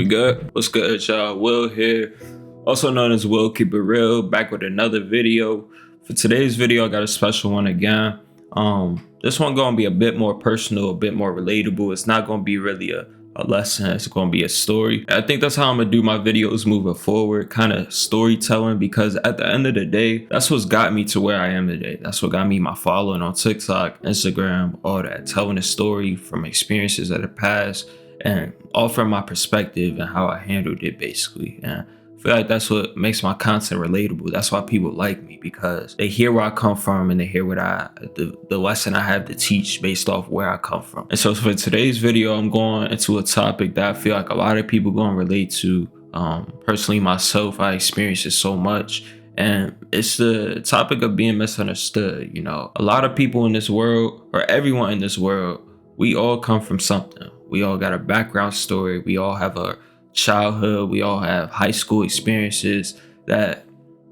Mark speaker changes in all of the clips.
Speaker 1: We good? What's good, y'all? Will here, also known as Will Keep It Real, back with another video. For today's video, I got a special one again. This one gonna be a bit more personal, a bit more relatable. It's not gonna be really a lesson. It's gonna be a story. I think that's how I'm gonna do my videos moving forward, kind of storytelling, because at the end of the day, that's what's got me to where I am today. That's what got me my following on TikTok, Instagram, all that, telling a story from experiences of the past and offering my perspective and how I handled it, basically. And I feel like that's what makes my content relatable. That's why people like me, because they hear where I come from and they hear what the lesson I have to teach based off where I come from. And so for today's video, I'm going into a topic that I feel like a lot of people gonna relate to. Personally, myself, I experienced it so much. And it's the topic of being misunderstood. You know, a lot of people in this world, or everyone in this world, we all come from something. We all got a background story. We all have a childhood. We all have high school experiences that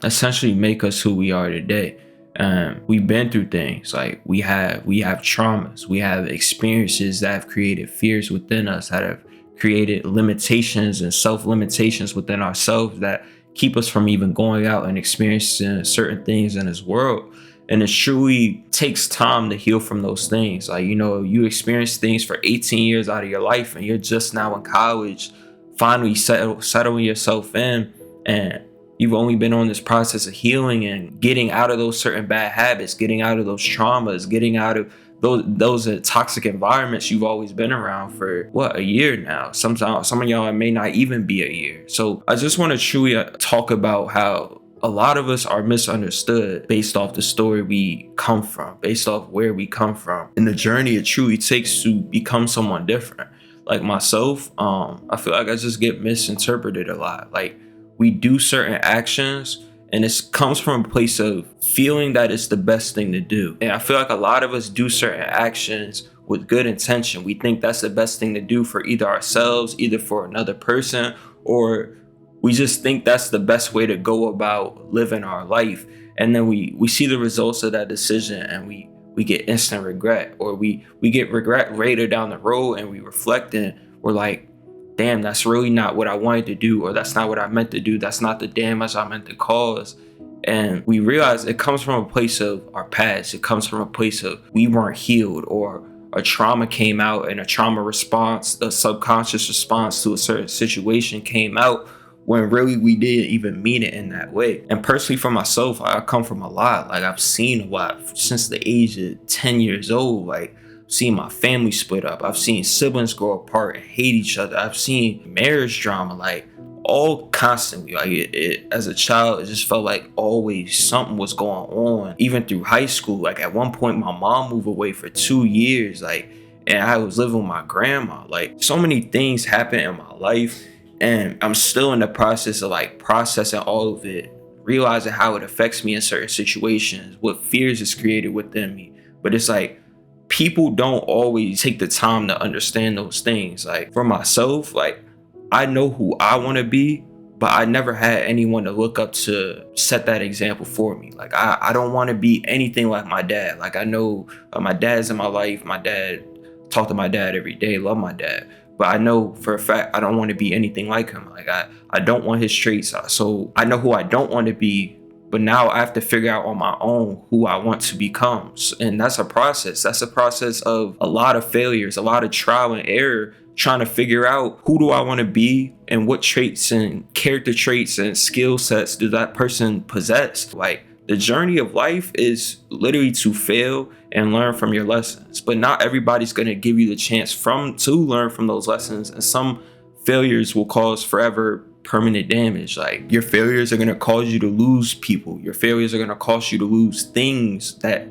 Speaker 1: essentially make us who we are today. And we've been through things. Like we have traumas. We have experiences that have created fears within us, that have created limitations and self-limitations within ourselves that keep us from even going out and experiencing certain things in this world. And it truly takes time to heal from those things. Like, you know, you experience things for 18 years out of your life and you're just now in college, finally settling yourself in, and you've only been on this process of healing and getting out of those certain bad habits, getting out of those traumas, getting out of those toxic environments you've always been around for a year now. Sometimes some of y'all, it may not even be a year. So I just want to truly talk about how a lot of us are misunderstood based off the story we come from, based off where we come from, and the journey it truly takes to become someone different. Like myself, I feel like I just get misinterpreted a lot. Like we do certain actions and it comes from a place of feeling that it's the best thing to do. And I feel like a lot of us do certain actions with good intention. We think that's the best thing to do for either ourselves, either for another person, or we just think that's the best way to go about living our life. And then we see the results of that decision and we get instant regret, or we get regret later down the road and we reflect and we're like, damn, that's really not what I wanted to do, or that's not what I meant to do. That's not the damage I meant to cause. And we realize it comes from a place of our past. It comes from a place of we weren't healed, or a trauma came out and a trauma response, a subconscious response to a certain situation came out when really we didn't even mean it in that way. And personally for myself, I come from a lot. Like I've seen a lot since the age of 10 years old. Like seen my family split up. I've seen siblings grow apart and hate each other. I've seen marriage drama, like all constantly. Like it as a child, it just felt like always something was going on. Even through high school, like at one point my mom moved away for 2 years, like, and I was living with my grandma. Like so many things happened in my life, and I'm still in the process of like processing all of it, realizing how it affects me in certain situations, what fears it's created within me. But it's like people don't always take the time to understand those things. Like for myself, like I know who I want to be, but I never had anyone to look up to set that example for me. Like I don't want to be anything like my dad. Like I know my dad's in my life. My dad, talk to my dad every day, love my dad. But I know for a fact I don't want to be anything like him. Like I don't want his traits. So I know who I don't want to be, but now I have to figure out on my own who I want to become. And that's a process. That's a process of a lot of failures, a lot of trial and error, trying to figure out who do I want to be and what traits and character traits and skill sets do that person possess. Like the journey of life is literally to fail and learn from your lessons, but not everybody's going to give you the chance to learn from those lessons. And some failures will cause forever permanent damage. Like your failures are going to cause you to lose people. Your failures are going to cause you to lose things that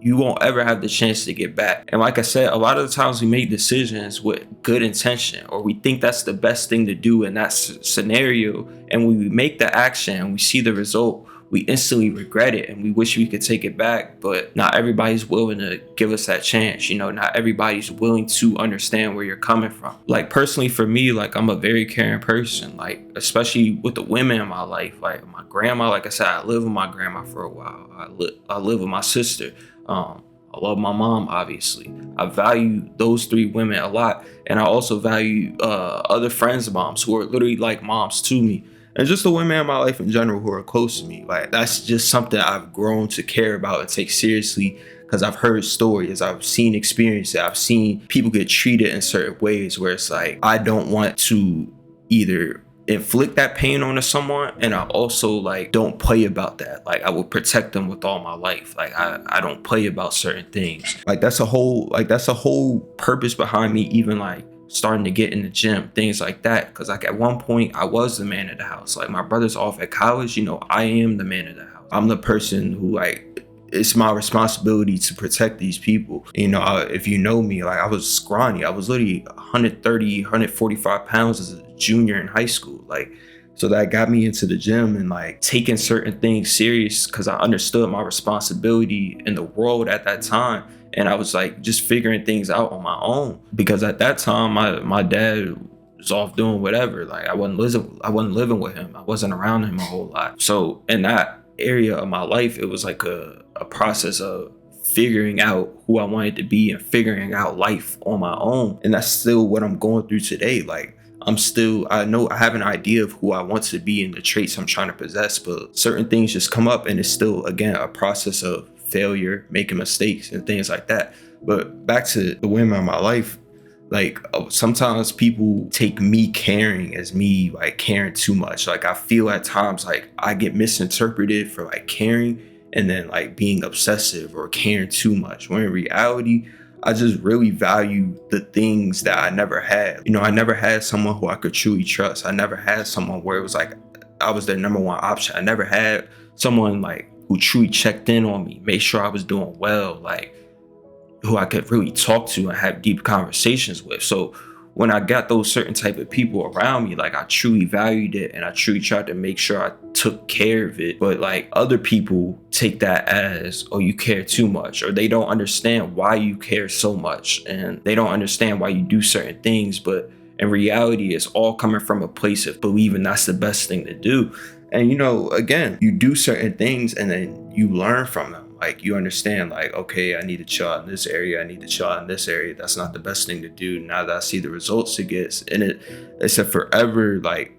Speaker 1: you won't ever have the chance to get back. And like I said, a lot of the times we make decisions with good intention, or we think that's the best thing to do in that scenario. And when we make the action and we see the result, we instantly regret it and we wish we could take it back. But not everybody's willing to give us that chance. You know, not everybody's willing to understand where you're coming from. Like personally for me, like I'm a very caring person, like especially with the women in my life. Like my grandma, like I said, I lived with my grandma for a while. I live with my sister. I love my mom, obviously. I value those three women a lot. And I also value other friends' moms who are literally like moms to me. And just the women in my life in general who are close to me. Like, that's just something I've grown to care about and take seriously, because I've heard stories, I've seen experiences, I've seen people get treated in certain ways where it's like, I don't want to either inflict that pain onto someone, and I also like don't play about that. Like, I will protect them with all my life. Like, I don't play about certain things. Like, that's a whole purpose behind me even like starting to get in the gym, things like that. Because like at one point I was the man of the house. Like, my brother's off at college, I am the man of the house. I'm the person who, like, it's my responsibility to protect these people. If you know me, like, I was scrawny. I was literally 130, 145 pounds as a junior in high school. Like, so that got me into the gym and like taking certain things serious, because I understood my responsibility in the world at that time. And I was like just figuring things out on my own, because at that time my dad was off doing whatever. Like, I wasn't living with him. I wasn't around him a whole lot. So in that area of my life, it was like a process of figuring out who I wanted to be and figuring out life on my own. And that's still what I'm going through today. Like, I know I have an idea of who I want to be and the traits I'm trying to possess, but certain things just come up, and it's still, again, a process of failure, making mistakes and things like that. But back to the women in my life, like, sometimes people take me caring as me like caring too much. Like, I feel at times like I get misinterpreted for like caring and then like being obsessive or caring too much, when in reality I just really value the things that I never had. I never had someone who I could truly trust. I never had someone where it was like I was their number one option. I never had someone like who truly checked in on me, made sure I was doing well, like who I could really talk to and have deep conversations with. So when I got those certain type of people around me, like, I truly valued it, and I truly tried to make sure I took care of it. But like, other people take that as, oh, you care too much, or they don't understand why you care so much, and they don't understand why you do certain things. But in reality, it's all coming from a place of believing that's the best thing to do. And again, you do certain things and then you learn from them. Like, you understand, like, okay, I need to chill out in this area. I need to chill out in this area. That's not the best thing to do. Now that I see the results it gets, and it's a forever like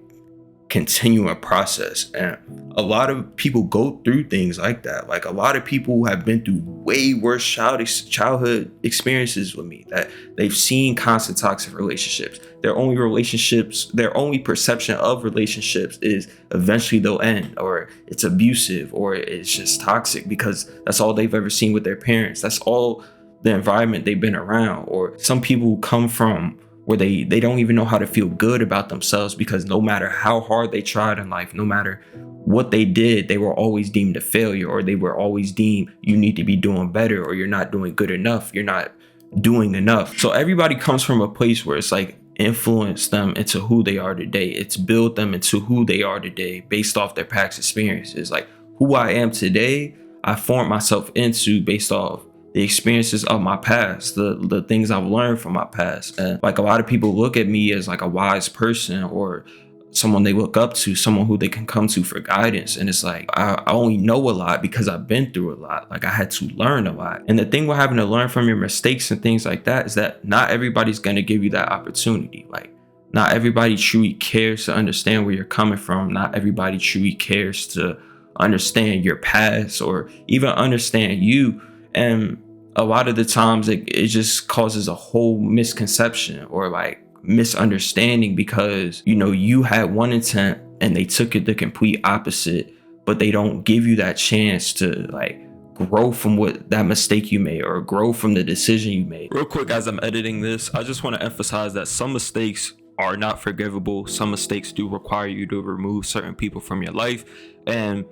Speaker 1: continuing process. And a lot of people go through things like that. Like, a lot of people have been through way worse childhood experiences with me, that they've seen constant toxic relationships. Their only perception of relationships is eventually they'll end, or it's abusive, or it's just toxic, because that's all they've ever seen with their parents. That's all the environment they've been around. Or some people come from where they don't even know how to feel good about themselves, because no matter how hard they tried in life, no matter what they did, they were always deemed a failure, or they were always deemed, you need to be doing better, or you're not doing good enough, you're not doing enough. So everybody comes from a place where it's like influenced them into who they are today. It's built them into who they are today based off their past experiences. Like, who I am today, I formed myself into based off the experiences of my past, the things I've learned from my past. And like, a lot of people look at me as like a wise person, or someone they look up to, someone who they can come to for guidance. And it's like, I only know a lot because I've been through a lot. Like, I had to learn a lot. And the thing with having to learn from your mistakes and things like that is that not everybody's going to give you that opportunity. Like, not everybody truly cares to understand where you're coming from. Not everybody truly cares to understand your past, or even understand you. And a lot of the times it just causes a whole misconception, or like misunderstanding, because you had one intent and they took it the complete opposite, but they don't give you that chance to like grow from that mistake you made, or grow from the decision you made. Real quick, as I'm editing this, I just want to emphasize that some mistakes are not forgivable. Some mistakes do require you to remove certain people from your life, and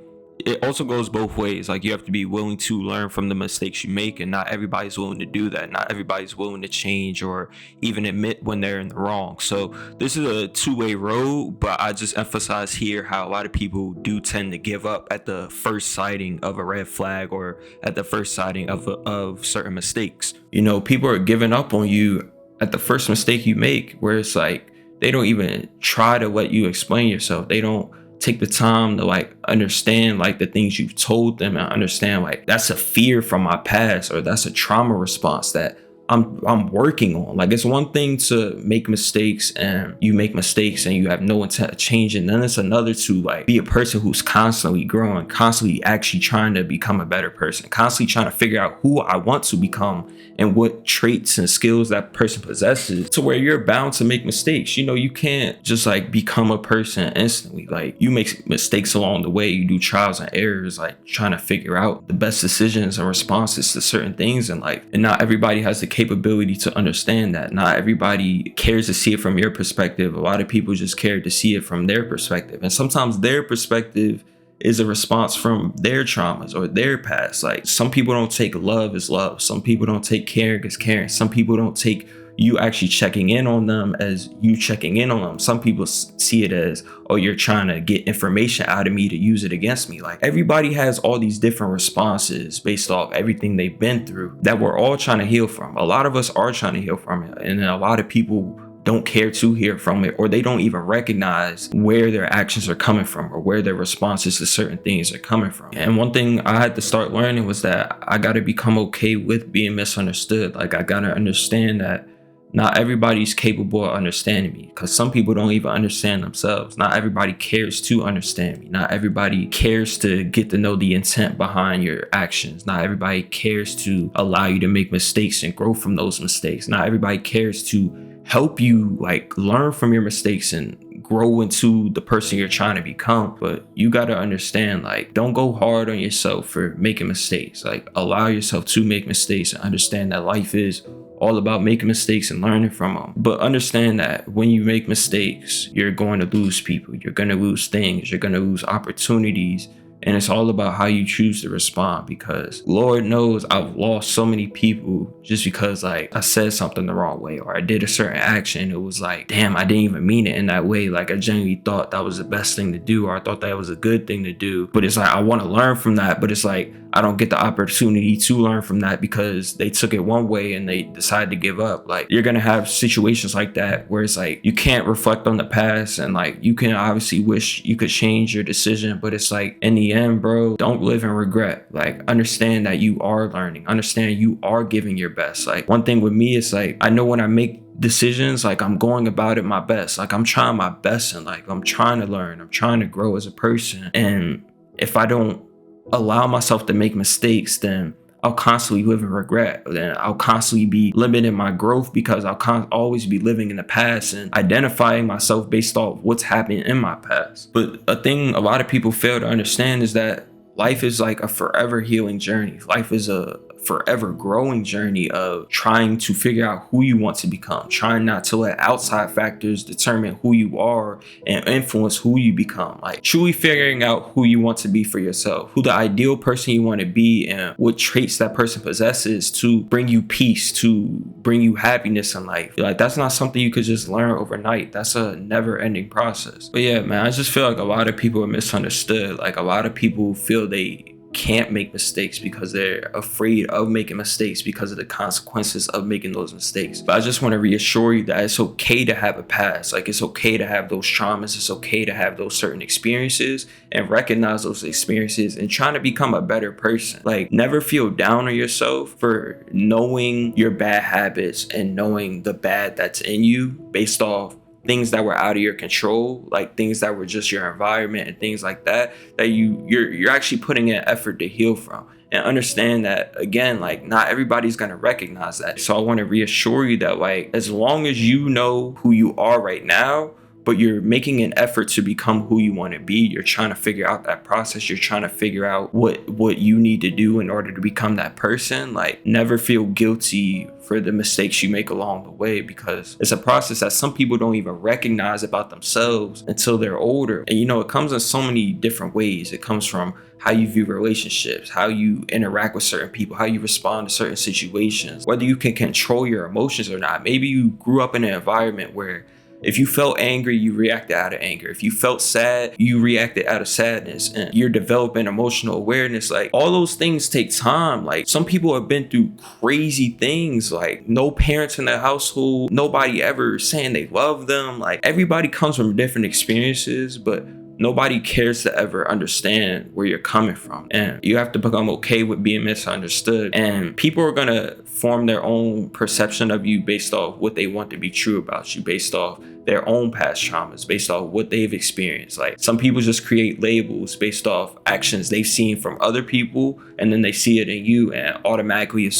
Speaker 1: it also goes both ways. Like, you have to be willing to learn from the mistakes you make, and not everybody's willing to do that. Not everybody's willing to change or even admit when they're in the wrong. So this is a two-way road, but I just emphasize here how a lot of people do tend to give up at the first sighting of a red flag, or at the first sighting of certain mistakes. People are giving up on you at the first mistake you make, where it's like they don't even try to let you explain yourself. They don't take the time to like understand like the things you've told them and understand like that's a fear from my past or that's a trauma response that I'm working on. Like, it's one thing to make mistakes and you make mistakes and you have no intent of changing. Then it's another to like be a person who's constantly growing, constantly actually trying to become a better person, constantly trying to figure out who I want to become and what traits and skills that person possesses, to where you're bound to make mistakes. You know, you can't just like become a person instantly. Like, you make mistakes along the way. You do trials and errors, like trying to figure out the best decisions and responses to certain things in life. And not everybody has the capability to understand that. Not everybody cares to see it from your perspective. A lot of people just care to see it from their perspective. And sometimes their perspective is a response from their traumas or their past. Like, some people don't take love as love. Some people don't take caring as caring. Some people don't take you actually checking in on them as you checking in on them. Some people see it as, oh, you're trying to get information out of me to use it against me. Like, everybody has all these different responses based off everything they've been through that we're all trying to heal from. A lot of us are trying to heal from it, and a lot of people don't care to hear from it, or they don't even recognize where their actions are coming from or where their responses to certain things are coming from. And one thing I had to start learning was that I got to become okay with being misunderstood. Like, I got to understand that not everybody's capable of understanding me, because some people don't even understand themselves. Not everybody cares to understand me. Not everybody cares to get to know the intent behind your actions. Not everybody cares to allow you to make mistakes and grow from those mistakes. Not everybody cares to help you like learn from your mistakes and grow into the person you're trying to become. But you got to understand, like, don't go hard on yourself for making mistakes. Like, allow yourself to make mistakes and understand that life is all about making mistakes and learning from them. But understand that when you make mistakes, you're going to lose people, you're going to lose things, you're going to lose opportunities. And it's all about how you choose to respond, because Lord knows I've lost so many people just because like I said something the wrong way or I did a certain action. It was like, damn, I didn't even mean it in that way. Like, I genuinely thought that was the best thing to do, or I thought that was a good thing to do. But it's like, I want to learn from that, but it's like, I don't get the opportunity to learn from that because they took it one way and they decided to give up. Like, you're going to have situations like that where it's like, you can't reflect on the past, and like, you can obviously wish you could change your decision, but it's like, in the end, bro, don't live in regret. Like, understand that you are learning, understand you are giving your best. Like, one thing with me is like, I know when I make decisions, like, I'm going about it my best. Like, I'm trying my best, and like, I'm trying to learn, I'm trying to grow as a person. And if I don't allow myself to make mistakes, then I'll constantly live in regret. Then I'll constantly be limiting my growth because I'll always be living in the past and identifying myself based off what's happening in my past. But a thing a lot of people fail to understand is that life is like a forever healing journey. Life is a forever growing journey of trying to figure out who you want to become, trying not to let outside factors determine who you are and influence who you become. Like, truly figuring out who you want to be for yourself, who the ideal person you want to be, and what traits that person possesses to bring you peace, to bring you happiness in life. Like, that's not something you could just learn overnight. That's a never-ending process. But yeah, man, I just feel like a lot of people are misunderstood. Like, a lot of people feel they can't make mistakes because they're afraid of making mistakes because of the consequences of making those mistakes. But I just want to reassure you that it's okay to have a past. Like, it's okay to have those traumas. It's okay to have those certain experiences and recognize those experiences and trying to become a better person. Like, never feel down on yourself for knowing your bad habits and knowing the bad that's in you based off things that were out of your control, like things that were just your environment and things like that, that you're actually putting in effort to heal from. And understand that, again, like, not everybody's gonna recognize that. So I want to reassure you that, like, as long as you know who you are right now, but you're making an effort to become who you want to be, you're trying to figure out that process, you're trying to figure out what you need to do in order to become that person, like, never feel guilty for the mistakes you make along the way, because it's a process that some people don't even recognize about themselves until they're older. And you know, it comes in so many different ways. It comes from how you view relationships, how you interact with certain people, how you respond to certain situations, whether you can control your emotions or not. Maybe you grew up in an environment where if you felt angry, you reacted out of anger. If you felt sad, you reacted out of sadness, and you're developing emotional awareness. Like, all those things take time. Like, some people have been through crazy things, like no parents in their household, nobody ever saying they love them. Like, everybody comes from different experiences, but nobody cares to ever understand where you're coming from. And you have to become okay with being misunderstood. And people are gonna form their own perception of you based off what they want to be true about you, based off their own past traumas, based off what they've experienced. Like, some people just create labels based off actions they've seen from other people, and then they see it in you and automatically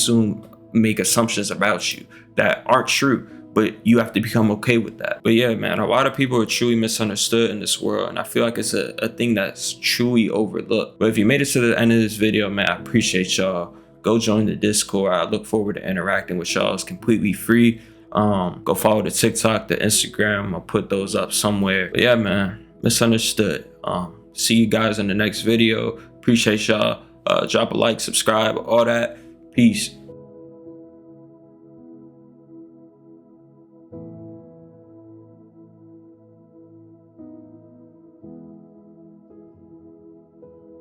Speaker 1: make assumptions about you that aren't true. But you have to become okay with that. But yeah, man, a lot of people are truly misunderstood in this world, and I feel like it's a thing that's truly overlooked. But if you made it to the end of this video, man, I appreciate y'all. Go join the Discord. I look forward to interacting with y'all. It's completely free. Go follow the TikTok, the Instagram. I'll put those up somewhere. But yeah, man, misunderstood. See you guys in the next video. Appreciate y'all. Drop a like, subscribe, all that. Peace.